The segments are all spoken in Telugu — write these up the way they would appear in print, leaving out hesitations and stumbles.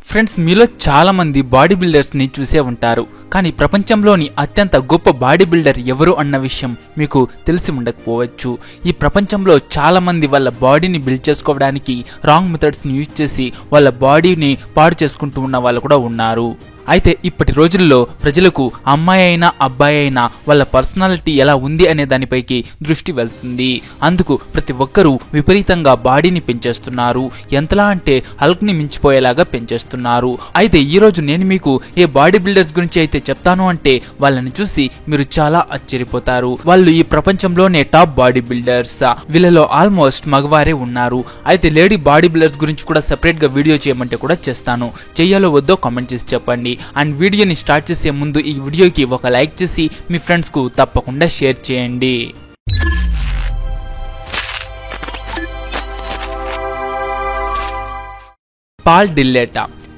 ఫ్రెండ్స్, మీలో చాలా మంది బాడీ బిల్డర్స్ ని చూసే ఉంటారు. కానీ ప్రపంచంలోని అత్యంత గొప్ప బాడీ బిల్డర్ ఎవరు అన్న విషయం మీకు తెలిసి ఉండకపోవచ్చు. ఈ ప్రపంచంలో చాలా మంది వాళ్ళ బాడీని బిల్డ్ చేసుకోవడానికి రాంగ్ మెథడ్స్ ని యూజ్ చేసి వాళ్ళ బాడీని పాడు చేసుకుంటూ ఉన్న వాళ్ళు కూడా ఉన్నారు. అయితే ఇప్పటి రోజుల్లో ప్రజలకు అమ్మాయి అయినా అబ్బాయి అయినా వాళ్ళ పర్సనాలిటీ ఎలా ఉంది అనే దానిపైకి దృష్టి వెళ్తుంది. అందుకు ప్రతి ఒక్కరూ విపరీతంగా బాడీని పెంచేస్తున్నారు. ఎంతలా అంటే హల్క్ ని మించిపోయేలాగా పెంచేస్తున్నారు. అయితే ఈ రోజు నేను మీకు ఏ బాడీ బిల్డర్స్ గురించి అయితే చెప్తాను అంటే వాళ్ళని చూసి మీరు చాలా ఆశ్చర్యపోతారు. వాళ్ళు ఈ ప్రపంచంలోనే టాప్ బాడీ బిల్డర్స్. వీళ్ళలో ఆల్మోస్ట్ మగవారే ఉన్నారు. అయితే లేడీ బాడీ బిల్డర్స్ గురించి కూడా సెపరేట్ గా వీడియో చేయమంటే కూడా చేస్తాను. చెయ్యాలో వద్దో కామెంట్ చేసి చెప్పండి. అండ్ వీడియోని స్టార్ట్ చేసే ముందు ఈ వీడియోకి ఒక లైక్ చేసి మీ ఫ్రెండ్స్ కు తప్పకుండా షేర్ చేయండి.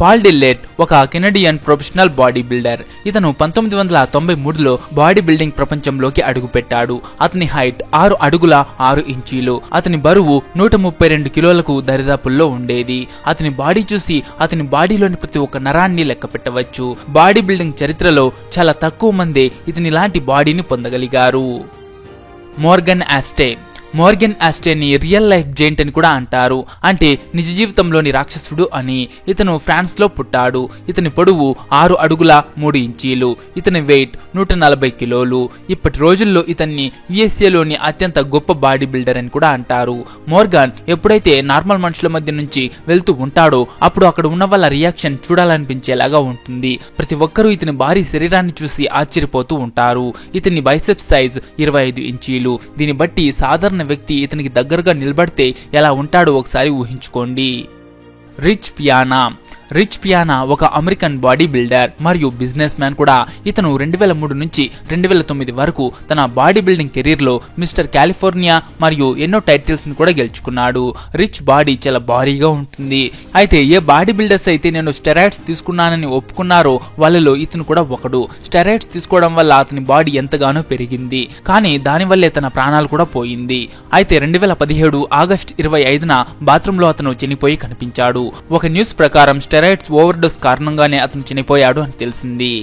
పాల్ డిల్లెట్ ఒక కెనడియన్ ప్రొఫెషనల్ బాడీ బిల్డర్. ఇతను 1993లో బాడీ బిల్డింగ్ ప్రపంచంలోకి అడుగుపెట్టాడు. అతని హైట్ 6 అడుగుల 6 ఇంచీలు. అతని బరువు 132 కిలోలకు దరిదాపుల్లో ఉండేది. అతని బాడీ చూసి అతని బాడీలోని ప్రతి ఒక్క నరాన్ని లెక్క పెట్టవచ్చు. బాడీ బిల్డింగ్ చరిత్రలో చాలా తక్కువ మందే ఇతని లాంటి బాడీని పొందగలిగారు. మోర్గన్ ఆస్టేని రియల్ లైఫ్ జెయింట్ అని కూడా అంటారు. అంటే నిజ జీవితంలోని రాక్షసుడు అని. ఇతను ఫ్రాన్స్ లో పుట్టాడు. ఇతని పొడవు 6 అడుగుల 3 ఇంచీలు. ఇతని వెయిట్ 140 కిలోలు. ఇప్పటి రోజుల్లో ఇతన్ని యుఎస్ఏలోని అత్యంత గొప్ప బాడీ బిల్డర్ అని కూడా అంటారు. మోర్గాన్ ఎప్పుడైతే నార్మల్ మనుషుల మధ్య నుంచి వెళ్తూ ఉంటాడో అప్పుడు అక్కడ ఉన్న వాళ్ళ రియాక్షన్ చూడాలనిపించేలాగా ఉంటుంది. ప్రతి ఒక్కరూ ఇతని భారీ శరీరాన్ని చూసి ఆశ్చర్యపోతూ ఉంటారు. ఇతని బైసెప్స్ సైజ్ 25 ఇంచీలు. దీన్ని బట్టి సాధారణ వ్యక్తి ఇతనికి దగ్గరగా నిలబడితే ఎలా ఉంటాడో ఒకసారి ఊహించుకోండి. రిచ్ పియానా ఒక అమెరికన్ బాడీ బిల్డర్ మరియు బిజినెస్ మ్యాన్ కూడా. ఇతను 2003 నుంచి 2009 వరకు తన బాడీ బిల్డింగ్ కెరీర్ లో మిస్టర్ కాలిఫోర్నియా మరియు ఎన్నో టైటిల్స్ ని కూడా గెలుచుకున్నాడు. రిచ్ బాడీ చాలా భారీగా ఉంటుంది. అయితే ఏ బాడీ బిల్డర్స్ అయితే నేను స్టెరాయిడ్స్ తీసుకున్నానని ఒప్పుకున్నారో వాళ్ళలో ఇతను కూడా ఒకడు. స్టెరాయిడ్స్ తీసుకోవడం వల్ల అతని బాడీ ఎంతగానో పెరిగింది. కానీ దానివల్లే తన ప్రాణాలు కూడా పోయింది. అయితే 2017 ఆగస్టు 25న బాత్రూంలో అతను చనిపోయి కనిపించాడు. ఒక న్యూస్ ప్రకారం స్టెరాయిడ్స్ ఓవర్డోస్ కారణంగానే అతను చనిపోయాడు అని తెలిసింది.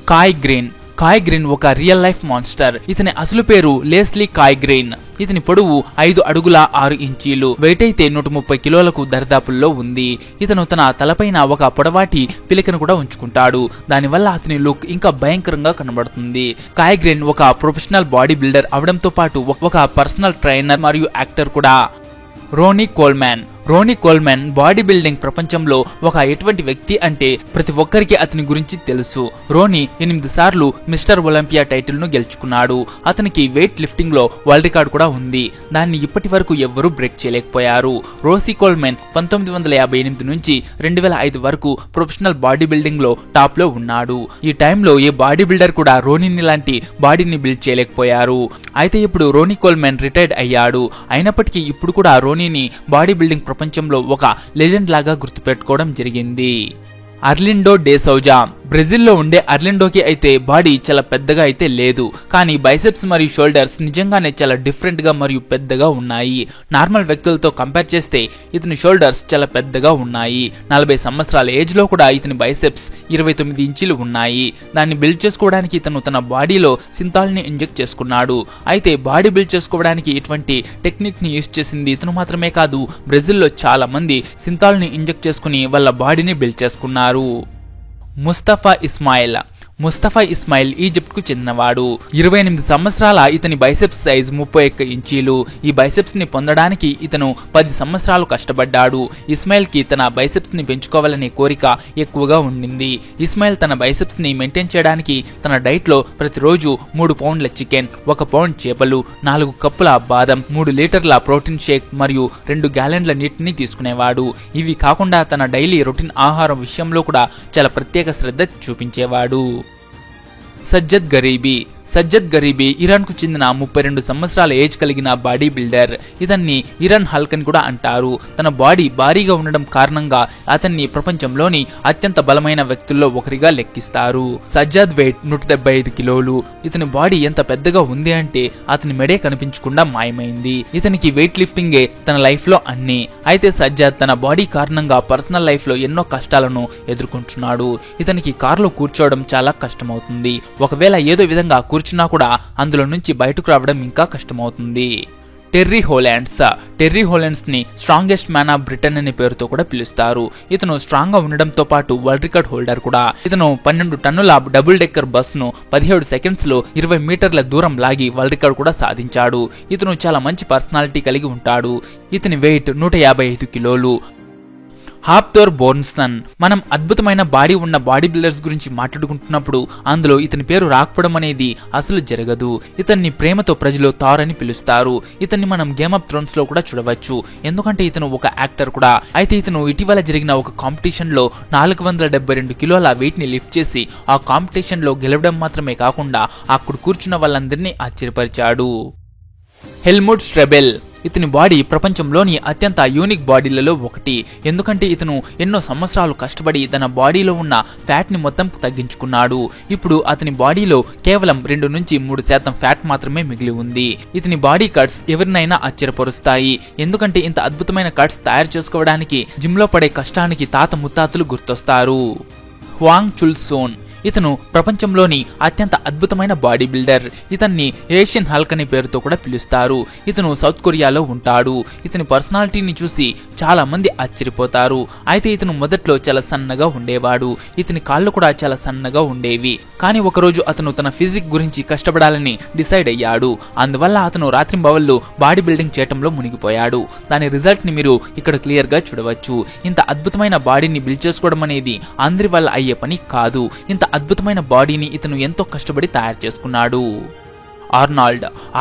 కాయ్ గ్రీన్ ఒక రియల్ లైఫ్ మాన్స్టర్. ఇతని అసలు పేరు లెస్లీ కాయ్ గ్రీన్. ఇతని పొడవు 5 అడుగుల 6 ఇంచీలు. వెయిట్ అయితే 130 కిలోలకు దరిదాపుల్లో ఉంది. ఇతను తన తలపైన ఒక పొడవాటి పిలికను కూడా ఉంచుకుంటాడు. దానివల్ల అతని లుక్ ఇంకా భయంకరంగా కనబడుతుంది. కాయ్ గ్రీన్ ఒక ప్రొఫెషనల్ బాడీ బిల్డర్ అవడంతో పాటు ఒక పర్సనల్ ట్రైనర్ మరియు యాక్టర్ కూడా. రోనీ కోల్మెన్ బాడీ బిల్డింగ్ ప్రపంచంలో ఒక ఎటువంటి వ్యక్తి అంటే ప్రతి ఒక్కరికి అతని గురించి తెలుసు. రోనీ 8 సార్లు మిస్టర్ ఒలింపియా టైటిల్ ను గెలుచుకున్నాడు. అతనికి వెయిట్ లిఫ్టింగ్ లో వరల్డ్ రికార్డ్ కూడా ఉంది. దాన్ని ఇప్పటి వరకు ఎవ్వరూ బ్రేక్ చేయలేకపోయారు. రోసీ కోల్మెన్ 1958 నుంచి 2005 వరకు ప్రొఫెషనల్ బాడీ బిల్డింగ్ లో టాప్ లో ఉన్నాడు. ఈ టైంలో ఏ బాడీ బిల్డర్ కూడా రోనీని లాంటి బాడీని బిల్డ్ చేయలేకపోయారు. అయితే ఇప్పుడు రోనీ కోల్మెన్ రిటైర్డ్ అయ్యాడు. అయినప్పటికీ ఇప్పుడు కూడా రోనీని బాడీ బిల్డింగ్ ప్రపంచంలో ఒక లెజెండ్ లాగా గుర్తుపెట్టుకోవడం జరిగింది. అర్లిండో డే సౌజా. బ్రెజిల్లో ఉండే అర్లిండోకి అయితే బాడీ చాలా పెద్దగా అయితే లేదు. కానీ బైసెప్స్ మరియు షోల్డర్స్ నిజంగానే చాలా డిఫరెంట్ గా మరియు పెద్దగా ఉన్నాయి. నార్మల్ వ్యక్తులతో కంపేర్ చేస్తే ఇతని షోల్డర్స్ చాలా పెద్దగా ఉన్నాయి. 40 సంవత్సరాల ఏజ్ లో కూడా ఇతని బైసెప్స్ 29 ఇంచీలు ఉన్నాయి. దాన్ని బిల్డ్ చేసుకోవడానికి ఇతను తన బాడీలో సింథాల్ ని ఇంజెక్ట్ చేసుకున్నాడు. అయితే బాడీ బిల్డ్ చేసుకోవడానికి ఇటువంటి టెక్నిక్ ని యూజ్ చేసింది ఇతను మాత్రమే కాదు. బ్రెజిల్లో చాలా మంది సింథాల్ ని ఇంజెక్ట్ చేసుకుని వాళ్ళ బాడీని బిల్డ్ చేసుకున్నారు. ముస్తఫా ఇస్మాయిల్ ఈజిప్ట్ కు చెందినవాడు. 28 సంవత్సరాల ఇతని బైసెప్స్ సైజ్ 31 ఇంచీలు. ఈ బైసెప్స్ ని పొందడానికి ఇతను 10 సంవత్సరాలు కష్టపడ్డాడు. ఇస్మాయిల్ కి తన బైసెప్స్ ని పెంచుకోవాలనే కోరిక ఎక్కువగా ఉండింది. ఇస్మాయిల్ తన బైసెప్స్ ని మెయింటైన్ చేయడానికి తన డైట్ లో ప్రతిరోజు 3 పౌండ్ల చికెన్, 1 పౌండ్ చేపలు, 4 కప్పుల బాదం, 3 లీటర్ల ప్రోటీన్ షేక్ మరియు 2 గ్యాలన్ల నీటిని తీసుకునేవాడు. ఇవి కాకుండా తన డైలీ రొటీన్ ఆహారం విషయంలో కూడా చాలా ప్రత్యేక శ్రద్ధ చూపించేవాడు. సజ్జద్ సజ్జద్ గరీబీ ఇరాన్ కు చెందిన 32 సంవత్సరాల ఏజ్ కలిగిన బాడీ బిల్డర్. ఇతన్ని ఇరాన్ హల్క్ అని కూడా అంటారు. తన బాడీ భారీగా ఉండడం కారణంగా అతన్ని ప్రపంచంలోని అత్యంత బలమైన వ్యక్తుల్లో ఒకరిగా లెక్కిస్తారు. సజ్జాద్ వెయిట్ 175 కిలోలు. ఇతని బాడీ ఎంత పెద్దగా ఉంది అంటే అతని మెడే కనిపించకుండా మాయమైంది. ఇతనికి వెయిట్ లిఫ్టింగే తన లైఫ్ లో అన్ని. అయితే సజ్జాద్ తన బాడీ కారణంగా పర్సనల్ లైఫ్ లో ఎన్నో కష్టాలను ఎదుర్కొంటున్నాడు. ఇతనికి కారులో కూర్చోవడం చాలా కష్టమవుతుంది. ఒకవేళ ఏదో విధంగా కూర్చున్నా కూడా అందులో నుంచి బయటకు రావడం ఇంకా కష్టమవుతుంది. టెర్రీ హోలాండ్స్ ని స్ట్రాంగెస్ట్ మ్యాన్ ఆఫ్ బ్రిటన్ అనే పేరుతో కూడా పిలుస్తారు. ఇతను స్ట్రాంగ్ గా ఉండడంతో పాటు వరల్డ్ రికార్డ్ హోల్డర్ కూడా. ఇతను 12 టన్నుల డబుల్ డెక్కర్ బస్ ను 17 సెకండ్స్ లో 20 మీటర్ల దూరం లాగి వరల్డ్ రికార్డ్ కూడా సాధించాడు. ఇతను చాలా మంచి పర్సనాలిటీ కలిగి ఉంటాడు. ఇతని వెయిట్ 155 కిలోలు. హాప్థోర్ బోర్న్సన్. మనం అద్భుతమైన బాడీ ఉన్న బాడీ బిల్డర్స్ గురించి మాట్లాడుకుంటున్నప్పుడు అందులో ఇతని పేరు రాకపోవడం అనేది అసలు జరగదు. ఇతన్ని ప్రేమతో ప్రజలు థార్ అని పిలుస్తారు. ఇతన్ని మనం గేమ్ ఆఫ్ థ్రోన్స్ లో కూడా చూడవచ్చు, ఎందుకంటే ఇతను ఒక యాక్టర్ కూడా. అయితే ఇతను ఇటీవల జరిగిన ఒక కాంపిటీషన్ లో 472 కిలోల వెయిట్ ని లిఫ్ట్ చేసి ఆ కాంపిటీషన్ లో గెలవడం మాత్రమే కాకుండా అక్కడ కూర్చున్న వాళ్ళందరినీ ఆశ్చర్యపరిచాడు. హెల్ముట్ స్ట్రెబెల్. ఇతని బాడీ ప్రపంచంలోని అత్యంత యూనిక్ బాడీలలో ఒకటి, ఎందుకంటే ఇతను ఎన్నో సంవత్సరాలు కష్టపడి తన బాడీలో ఉన్న ఫ్యాట్ ని మొత్తం తగ్గించుకున్నాడు. ఇప్పుడు అతని బాడీలో కేవలం 2 నుంచి 3% ఫ్యాట్ మాత్రమే మిగిలి ఉంది. ఇతని బాడీ కట్స్ ఎవరినైనా ఆశ్చర్యపరుస్తాయి, ఎందుకంటే ఇంత అద్భుతమైన కట్స్ తయారు చేసుకోవడానికి జిమ్ లో పడే కష్టానికి తాత ముత్తాతలు గుర్తొస్తారు. హువాంగ్ చుల్ సోన్. ఇతను ప్రపంచంలోని అత్యంత అద్భుతమైన బాడీ బిల్డర్. ఇతన్ని ఏషియన్ హల్క్ అనే పేరుతో కూడా పిలుస్తారు. ఇతను సౌత్ కొరియాలో ఉంటాడు. ఇతని పర్సనాలిటీని చూసి చాలా మంది ఆశ్చర్యపోతారు. అయితే ఇతను మొదట్లో చాలా సన్నగా ఉండేవాడు. ఇతని కాళ్ళు కూడా చాలా సన్నగా ఉండేవి. కానీ ఒకరోజు అతను తన ఫిజిక్ గురించి కష్టపడాలని డిసైడ్ అయ్యాడు. అందువల్ల అతను రాత్రింబవళ్ళు బాడీ బిల్డింగ్ చేయటంలో మునిగిపోయాడు. దాని రిజల్ట్ ని మీరు ఇక్కడ క్లియర్ గా చూడవచ్చు. ఇంత అద్భుతమైన బాడీని బిల్డ్ చేసుకోవడం అనేది అందరి వల్ల అయ్యే పని కాదు. ఇంత అద్భుతమైన బాడీని ఇతను ఎంతో కష్టపడి తయారు చేసుకున్నాడు.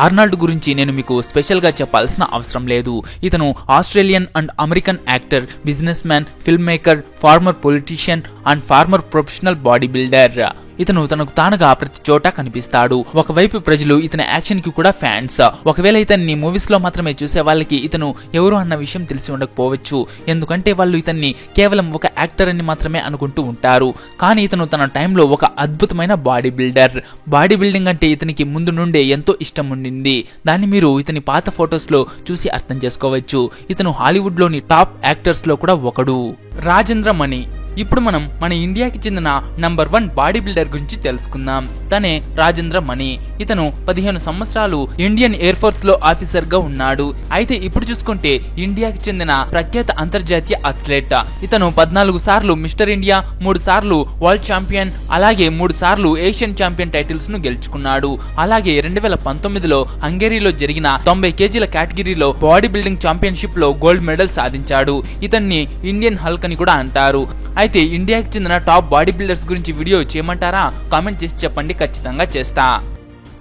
ఆర్నాల్డ్ గురించి నేను మీకు స్పెషల్ గా చెప్పాల్సిన అవసరం లేదు. ఇతను Australian and American actor, business man, film maker, former politician and former professional body builder. ఇతను తనకు తానుగా ప్రతి చోట కనిపిస్తాడు. ఒకవైపు ప్రజలు ఇతని యాక్షన్ కి కూడా ఫ్యాన్స్. ఒకవేళ ఇతన్ని మూవీస్ లో మాత్రమే చూసే వాళ్ళకి ఇతను ఎవరు అన్న విషయం తెలిసి ఉండకపోవచ్చు, ఎందుకంటే వాళ్ళు ఇతన్ని కేవలం ఒక యాక్టర్ అని మాత్రమే అనుకుంటూ ఉంటారు. కానీ ఇతను తన టైంలో ఒక అద్భుతమైన బాడీ బిల్డర్. బాడీ బిల్డింగ్ అంటే ఇతనికి ముందు నుండే ఎంతో ఇష్టం ఉండింది. దాన్ని మీరు ఇతని పాత ఫొటోస్ లో చూసి అర్థం చేసుకోవచ్చు. ఇతను హాలీవుడ్ లోని టాప్ యాక్టర్స్ లో కూడా ఒకడు. రాజేంద్ర మణి. ఇప్పుడు మనం మన ఇండియాకి చెందిన నంబర్ 1 బాడీ బిల్డర్ గురించి తెలుసుకుందాం. తనే రాజేంద్ర మణి. ఇతను 15 సంవత్సరాలు ఇండియన్ ఎయిర్ ఫోర్స్ లో ఆఫీసర్ గా ఉన్నాడు. అయితే ఇప్పుడు చూసుకుంటే ఇండియాకి చెందిన ప్రఖ్యాత అంతర్జాతీయ అథ్లెట్. ఇతను 14 సార్లు మిస్టర్ ఇండియా, 3 సార్లు వరల్డ్ ఛాంపియన్, అలాగే 3 సార్లు ఏషియన్ ఛాంపియన్ టైటిల్స్ ను గెలుచుకున్నాడు. అలాగే 2019లో హంగేరీలో జరిగిన 90 కేజీల కేటగిరీలో బాడీ బిల్డింగ్ ఛాంపియన్షిప్ లో గోల్డ్ మెడల్ సాధించాడు. ఇతన్ని ఇండియన్ హల్క్ అని కూడా అంటారు. అయితే ఇండియాకి చెందిన టాప్ బాడీ బిల్డర్స్ గురించి వీడియో చేయమంటారా? కామెంట్ చేసి చెప్పండి, ఖచ్చితంగా చేస్తా.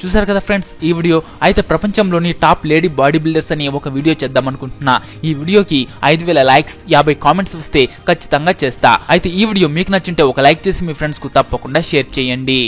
చూసారు కదా ఫ్రెండ్స్ ఈ వీడియో. అయితే ప్రపంచంలోని టాప్ లేడీ బాడీ బిల్డర్స్ అని ఒక వీడియో చేద్దాం అనుకుంటున్నా. ఈ వీడియోకి 5000 లైక్స్, 50 కామెంట్స్ వస్తే ఖచ్చితంగా చేస్తా. అయితే ఈ వీడియో మీకు నచ్చింటే ఒక లైక్ చేసి మీ ఫ్రెండ్స్ కు తప్పకుండా షేర్ చేయండి.